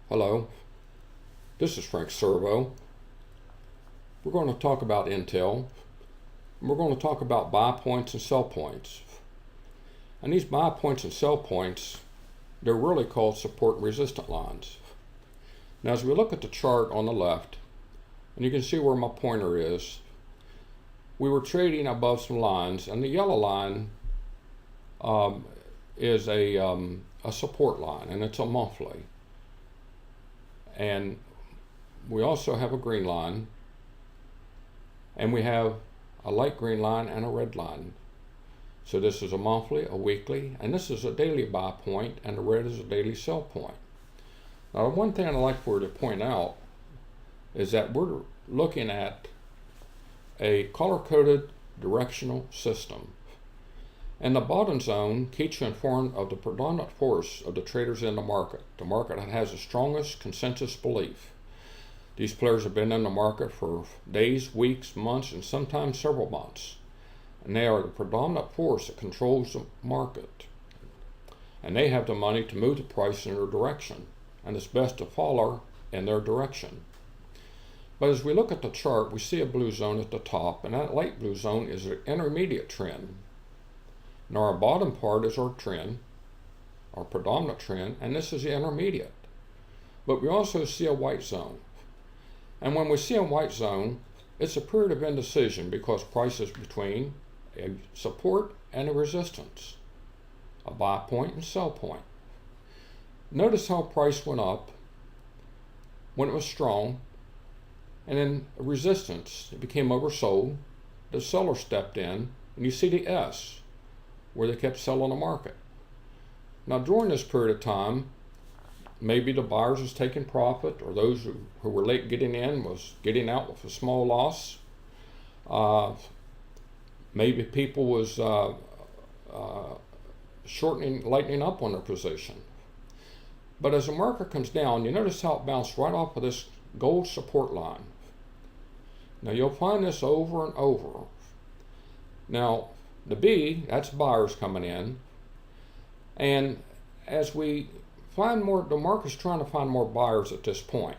Hello, this is Frank Servo. We're going to talk about Intel. And we're going to talk about buy points and sell points. And these buy points and sell points, they're really called support and resistance lines. Now as we look at the chart on the left, and you can see where my pointer is, we were trading above some lines, and the yellow line is a support line, and it's a monthly. And we also have a green line, and we have a light green line and a red line. So this is a monthly, a weekly, and this is a daily buy point, and the red is a daily sell point. Now, one thing I'd like for you to point out is that we're looking at a color-coded directional system. And the bottom zone keeps you informed of the predominant force of the traders in the market that has the strongest consensus belief. These players have been in the market for days, weeks, months, and sometimes several months. And they are the predominant force that controls the market. And they have the money to move the price in their direction. And it's best to follow in their direction. But as we look at the chart, we see a blue zone at the top, and that light blue zone is an intermediate trend. Now our bottom part is our trend, our predominant trend, and this is the intermediate. But we also see a white zone. And when we see a white zone, it's a period of indecision because price is between a support and a resistance, a buy point and sell point. Notice how price went up when it was strong, and then a resistance, it became oversold. The seller stepped in, and you see the S, where they kept selling the market. Now during this period of time, maybe the buyers was taking profit, or those who were late getting in was getting out with a small loss. Maybe people was lightening up on their position. But as the market comes down, you notice how it bounced right off of this gold support line. Now you'll find this over and over. Now the B, that's buyers coming in. And as we find more, the market's trying to find more buyers at this point.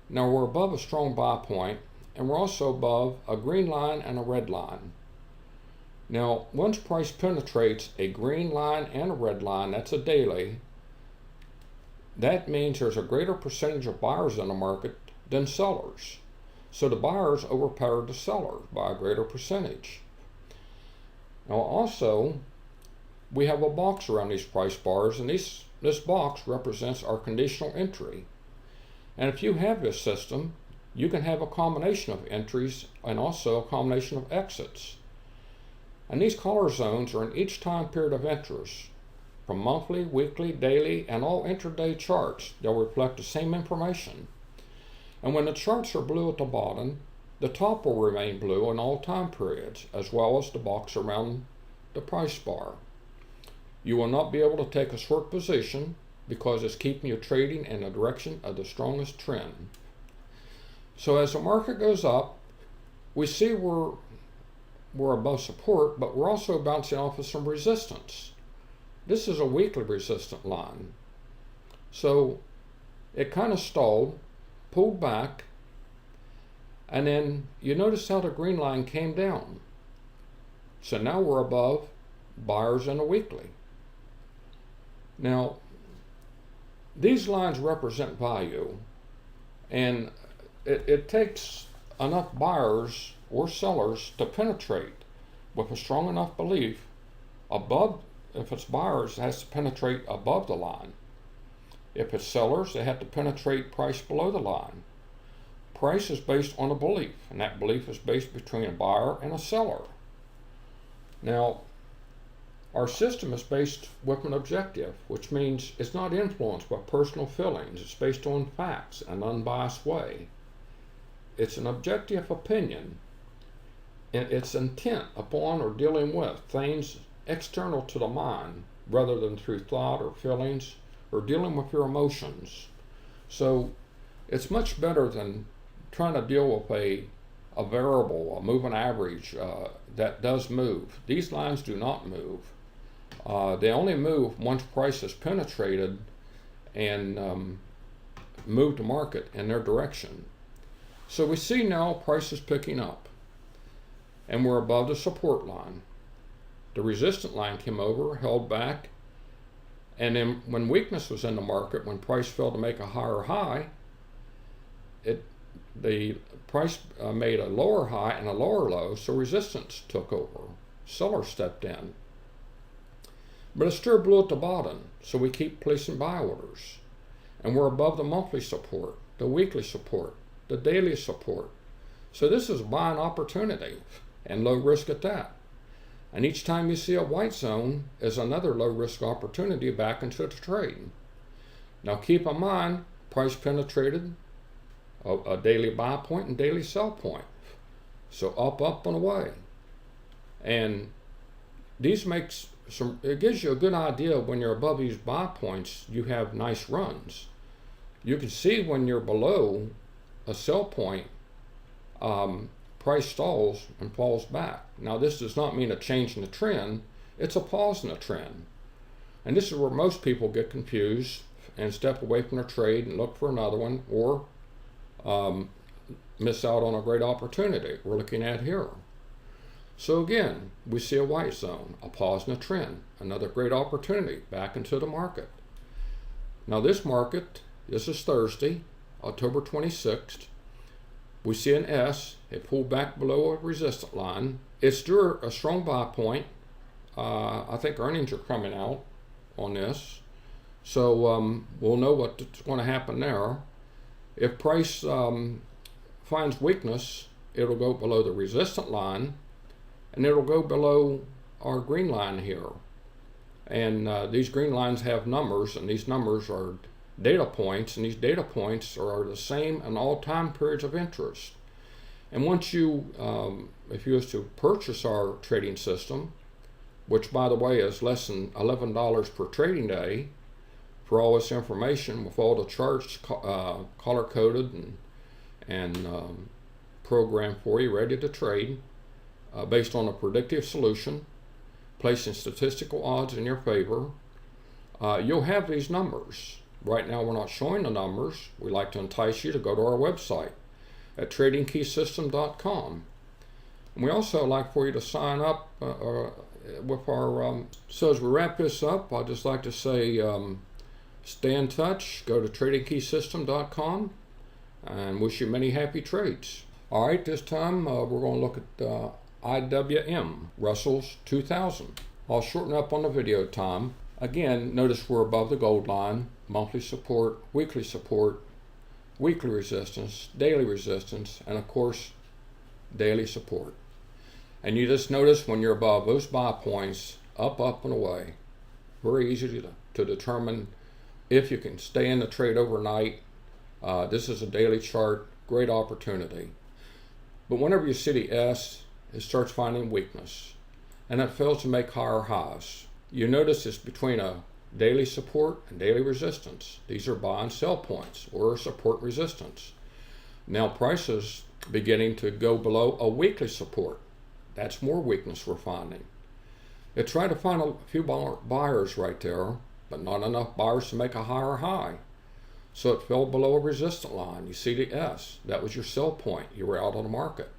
Now we're above a strong buy point, and we're also above a green line and a red line. Now once price penetrates a green line and a red line, that's a daily, that means there's a greater percentage of buyers in the market than sellers. So the buyers overpowered the sellers by a greater percentage. Now also, we have a box around these price bars, and this box represents our conditional entry. And if you have this system, you can have a combination of entries and also a combination of exits. And these color zones are in each time period of interest, from monthly, weekly, daily, and all intraday charts. They'll reflect the same information. And when the charts are blue at the bottom, the top will remain blue in all time periods, as well as the box around the price bar. You will not be able to take a short position because it's keeping you trading in the direction of the strongest trend. So as the market goes up, we see we're above support, but we're also bouncing off of some resistance. This is a weekly resistance line. So it kind of stalled, pulled back, and then you notice how the green line came down. So now we're above buyers in a weekly. Now, these lines represent value, and it takes enough buyers or sellers to penetrate with a strong enough belief above. If it's buyers, it has to penetrate above the line. If it's sellers, they have to penetrate price below the line. Price is based on a belief, and that belief is based between a buyer and a seller. Now, our system is based with an objective, which means it's not influenced by personal feelings. It's based on facts in an unbiased way. It's an objective opinion, and it's intent upon or dealing with things external to the mind, rather than through thought or feelings, or dealing with your emotions. So it's much better than trying to deal with a variable, a moving average that does move. These lines do not move. They only move once price is penetrated and move the market in their direction. So we see now prices picking up, and we're above the support line. The resistance line came over, held back, and then when weakness was in the market, when price fell to make a higher high, the price made a lower high and a lower low, so resistance took over. Sellers stepped in. But it still blew at the bottom, so we keep placing buy orders. And we're above the monthly support, the weekly support, the daily support. So this is a buying opportunity, and low risk at that. And each time you see a white zone is another low risk opportunity back into the trade. Now keep in mind, price penetrated a daily buy point and daily sell point. So up and away. And these it gives you a good idea when you're above these buy points, you have nice runs. You can see when you're below a sell point, price stalls and falls back. Now this does not mean a change in the trend, it's a pause in the trend. And this is where most people get confused and step away from their trade and look for another one, or miss out on a great opportunity we're looking at here. So again, we see a white zone, a pause in the trend, another great opportunity back into the market. Now this is Thursday, October 26th. We see an S, it pulled back below a resistance line. It's still a strong buy point. I think earnings are coming out on this. So we'll know what's going to happen there. If price finds weakness, it'll go below the resistance line, and it'll go below our green line here. And these green lines have numbers, and these numbers are data points, and these data points are the same in all time periods of interest. And once if you was to purchase our trading system, which by the way is less than $11 per trading day, for all this information with all the charts color coded and programmed for you, ready to trade, based on a predictive solution, placing statistical odds in your favor, you'll have these numbers. Right now we're not showing the numbers. We like to entice you to go to our website at tradingkeysystem.com. And we also like for you to sign up with our, so as we wrap this up, I'd just like to say stay in touch, go to tradingkeysystem.com, and wish you many happy trades. All right, this time we're going to look at IWM, Russell's 2000. I'll shorten up on the video time. Again, notice we're above the gold line, monthly support, weekly resistance, daily resistance, and of course, daily support. And you just notice when you're above those buy points, up and away. Very easy to determine if you can stay in the trade overnight. This is a daily chart, great opportunity. But whenever you see the S, it starts finding weakness, and it fails to make higher highs. You notice it's between a daily support and daily resistance. These are buy and sell points, or support resistance. Now prices beginning to go below a weekly support. That's more weakness we're finding. It tried to find a few buyers right there, but not enough buyers to make a higher high. So it fell below a resistance line. You see the S, that was your sell point. You were out of the market.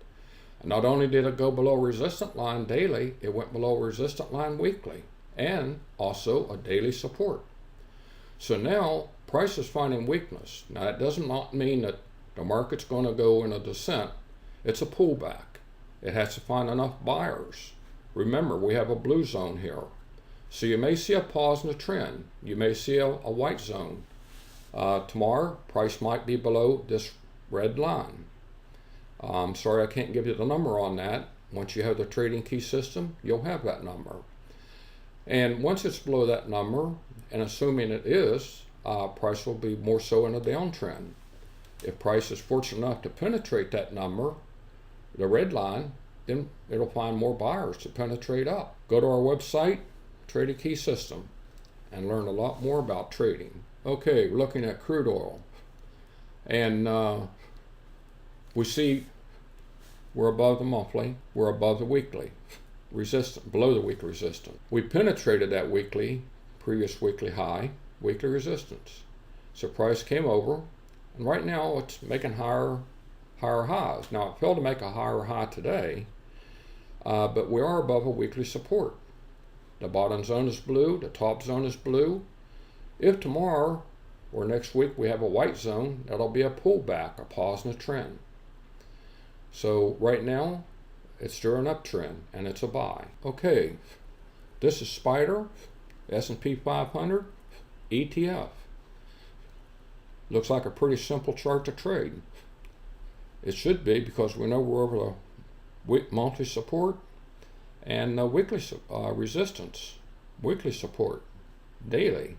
And not only did it go below a resistance line daily, it went below a resistance line weekly, and also a daily support. So now price is finding weakness. Now that does not mean that the market's going to go in a descent. It's a pullback. It has to find enough buyers. Remember, we have a blue zone here. So you may see a pause in the trend. You may see a white zone. Tomorrow, price might be below this red line. I'm sorry I can't give you the number on that. Once you have the trading key system, you'll have that number. And once it's below that number, and assuming it is, price will be more so in a downtrend. If price is fortunate enough to penetrate that number, the red line, then it'll find more buyers to penetrate up. Go to our website, Trading Key System, and learn a lot more about trading. Okay, we're looking at crude oil. And we see we're above the monthly, we're above the weekly resistance, below the weekly resistance. We penetrated that previous weekly high, weekly resistance. So price came over, And right now it's making higher highs. Now it failed to make a higher high today, but we are above a weekly support. The bottom zone is blue, the top zone is blue. If tomorrow or next week we have a white zone, that'll be a pullback, a pause in the trend. So right now it's still an uptrend and it's a buy. Okay, this is Spider, S&P 500, ETF. Looks like a pretty simple chart to trade. It should be, because we know we're over the monthly support and weekly resistance, weekly support, daily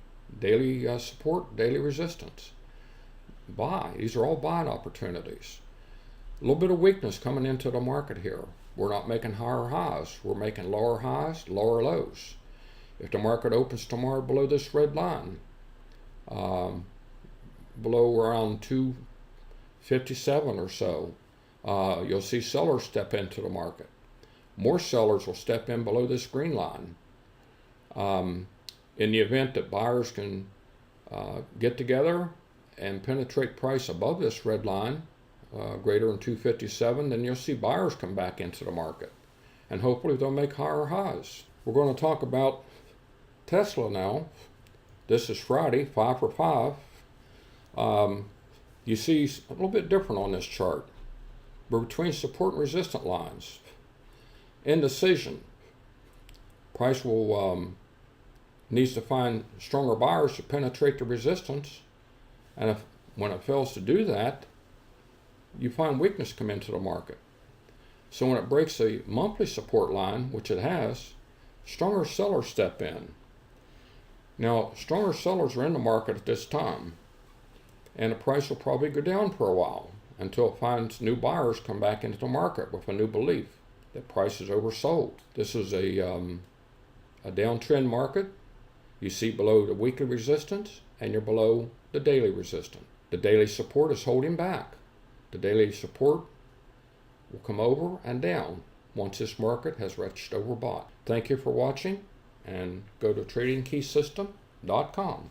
support, daily resistance. Buy. These are all buying opportunities. A little bit of weakness coming into the market here. We're not making higher highs. We're making lower highs, lower lows. If the market opens tomorrow below this red line, below around 257 or so, you'll see sellers step into the market. More sellers will step in below this green line. In the event that buyers can get together and penetrate price above this red line, greater than 257, then you'll see buyers come back into the market. And hopefully they'll make higher highs. We're going to talk about Tesla now. This is Friday, 5 for 5. You see a little bit different on this chart. We're between support and resistance lines. Indecision. Price will needs to find stronger buyers to penetrate the resistance, and when it fails to do that, you find weakness come into the market. So when it breaks the monthly support line, which it has, stronger sellers step in. Now, stronger sellers are in the market at this time, and the price will probably go down for a while until it finds new buyers come back into the market with a new belief that price is oversold. This is a downtrend market. You see below the weekly resistance and you're below the daily resistance. The daily support is holding back. The daily support will come over and down once this market has reached overbought. Thank you for watching, and go to tradingkeysystem.com.